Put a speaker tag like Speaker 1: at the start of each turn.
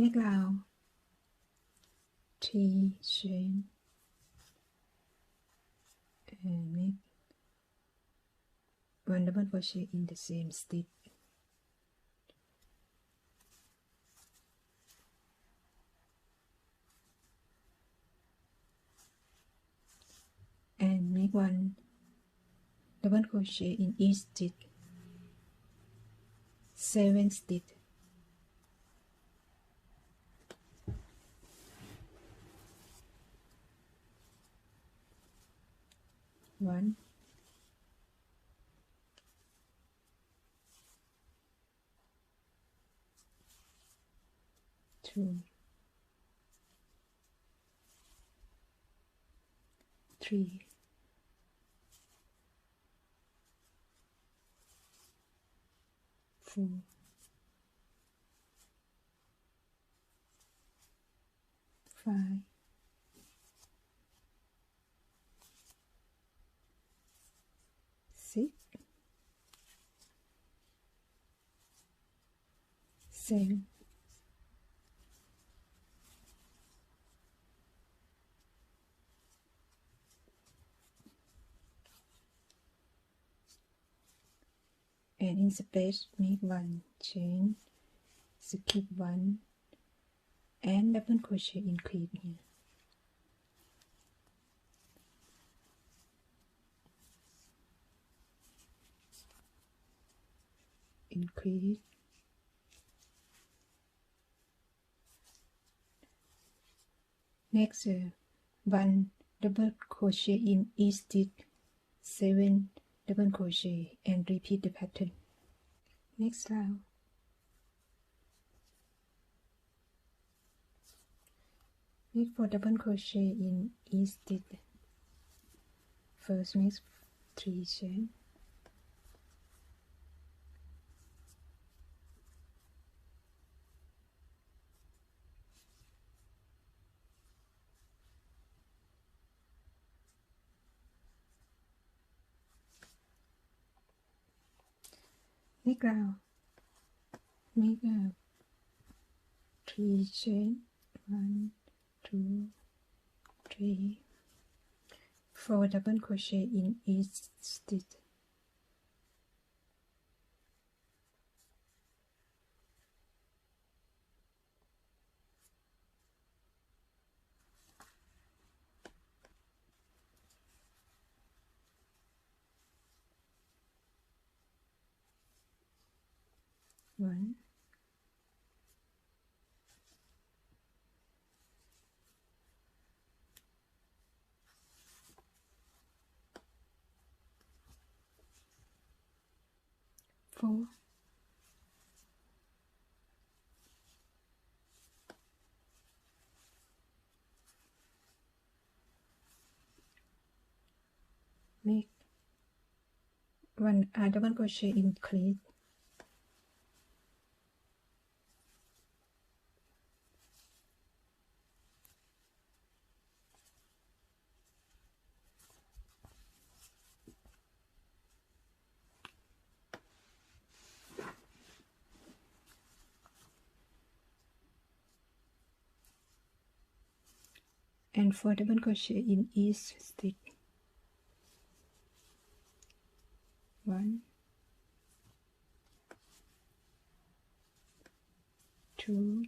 Speaker 1: neck round 3 chain and make 1 double crochet in the same stitch. And make 1 double crochet in each stitch, 7 stitch. One, 2, 3, 4, 5, 6, 7, 8 and in space make 1 chain, skip 1 and double crochet increase here. Increase, next 1 double crochet in each stitch, 7 double crochet and repeat the pattern. Next round, make 4 double crochet in each stitch. First make 3 chain, next round make 3 chain, 1, 2, 3, 4 double crochet in each stitch. One, 4, 1 double crochet increase, and 4 double crochet in each stitch. 1, 2,